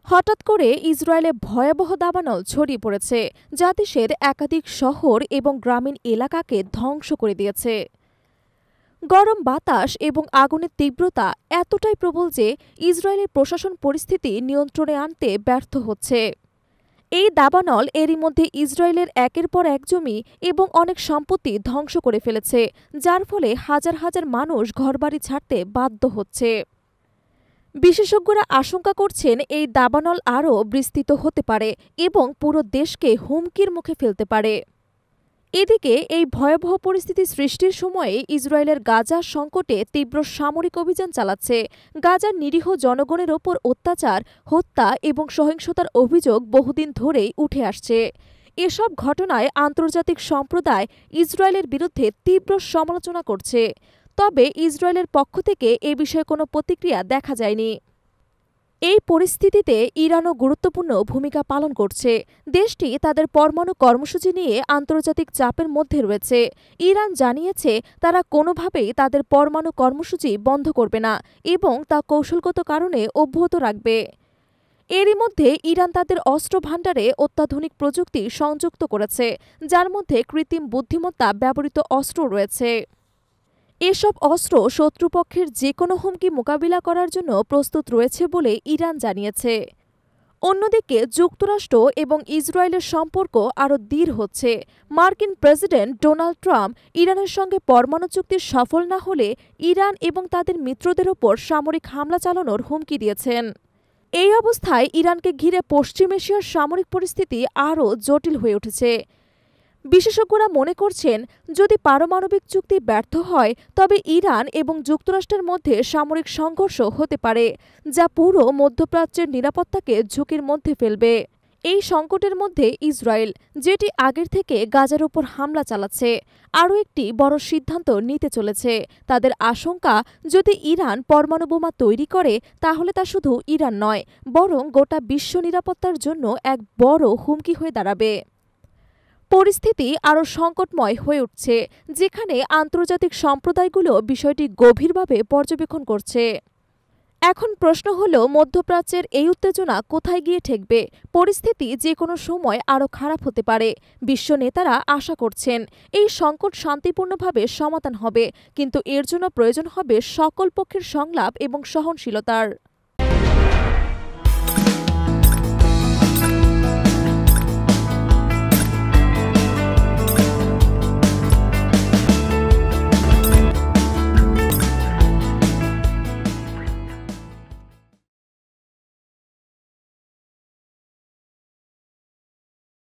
হঠাৎ করে ইসরায়েলে ভয়াবহ দাবানল ছড়িয়ে পড়েছে, যা দেশের একাধিক শহর এবং গ্রামীণ এলাকাকে ধ্বংস করে দিয়েছে। গরম বাতাস এবং আগুনের তীব্রতা এতটাই প্রবল যে ইসরায়েলের প্রশাসন পরিস্থিতি নিয়ন্ত্রণে আনতে ব্যর্থ হচ্ছে। এই দাবানল এরই মধ্যে ইসরায়েলের একের পর এক জমি এবং অনেক সম্পত্তি ধ্বংস করে ফেলেছে, যার ফলে হাজার হাজার মানুষ ঘরবাড়ি ছাড়তে বাধ্য হচ্ছে। বিশেষজ্ঞরা আশঙ্কা করছেন এই দাবানল আরও বিস্তৃত হতে পারে এবং পুরো দেশকে হুমকির মুখে ফেলতে পারে। এদিকে এই ভয়াবহ পরিস্থিতি সৃষ্টির সময়ে ইসরায়েলের গাজা সংকটে তীব্র সামরিক অভিযান চালাচ্ছে। গাজার নিরীহ জনগণের ওপর অত্যাচার, হত্যা এবং সহিংসতার অভিযোগ বহুদিন ধরেই উঠে আসছে। এসব ঘটনায় আন্তর্জাতিক সম্প্রদায় ইসরায়েলের বিরুদ্ধে তীব্র সমালোচনা করছে। তবে ইসরায়েলের পক্ষ থেকে এ বিষয়ে কোনো প্রতিক্রিয়া দেখা যায়নি। এই পরিস্থিতিতে ইরানও গুরুত্বপূর্ণ ভূমিকা পালন করছে। দেশটি তাদের পরমাণু কর্মসূচি নিয়ে আন্তর্জাতিক চাপের মধ্যে রয়েছে। ইরান জানিয়েছে তারা কোনোভাবেই তাদের পরমাণু কর্মসূচি বন্ধ করবে না এবং তা কৌশলগত কারণে অব্যাহত রাখবে। এরই মধ্যে ইরান তাদের অস্ত্র ভাণ্ডারে অত্যাধুনিক প্রযুক্তি সংযুক্ত করেছে, যার মধ্যে কৃত্রিম বুদ্ধিমত্তা ব্যবহৃত অস্ত্র রয়েছে। এসব অস্ত্র শত্রুপক্ষের যে কোনো হুমকি মোকাবিলা করার জন্য প্রস্তুত রয়েছে বলে ইরান জানিয়েছে। অন্যদিকে যুক্তরাষ্ট্র এবং ইসরায়েলের সম্পর্ক আরও দৃঢ় হচ্ছে। মার্কিন প্রেসিডেন্ট ডোনাল্ড ট্রাম্প ইরানের সঙ্গে পরমাণু চুক্তি সফল না হলে ইরান এবং তাদের মিত্রদের ওপর সামরিক হামলা চালানোর হুমকি দিয়েছেন। এই অবস্থায় ইরানকে ঘিরে পশ্চিম এশিয়ার সামরিক পরিস্থিতি আরও জটিল হয়ে উঠেছে। বিশেষজ্ঞরা মনে করছেন, যদি পারমাণবিক চুক্তি ব্যর্থ হয় তবে ইরান এবং যুক্তরাষ্ট্রের মধ্যে সামরিক সংঘর্ষ হতে পারে, যা পুরো মধ্যপ্রাচ্যের নিরাপত্তাকে ঝুঁকির মধ্যে ফেলবে। এই সংকটের মধ্যে ইসরায়েল, যেটি আগের থেকে গাজার উপর হামলা চালাচ্ছে, আরও একটি বড় সিদ্ধান্ত নিতে চলেছে। তাদের আশঙ্কা, যদি ইরান পরমাণু বোমা তৈরি করে তাহলে তা শুধু ইরান নয়, বরং গোটা বিশ্ব নিরাপত্তার জন্য এক বড় হুমকি হয়ে দাঁড়াবে। পরিস্থিতি আরও সংকটময় হয়ে উঠছে, যেখানে আন্তর্জাতিক সম্প্রদায়গুলো বিষয়টি গভীরভাবে পর্যবেক্ষণ করছে। এখন প্রশ্ন হল, মধ্যপ্রাচ্যের এই উত্তেজনা কোথায় গিয়ে ঠেকবে? পরিস্থিতি যে কোনো সময় আরও খারাপ হতে পারে। বিশ্ব নেতারা আশা করছেন এই সংকট শান্তিপূর্ণভাবে সমাধান হবে, কিন্তু এর জন্য প্রয়োজন হবে সকল পক্ষের সংলাপ এবং সহনশীলতার।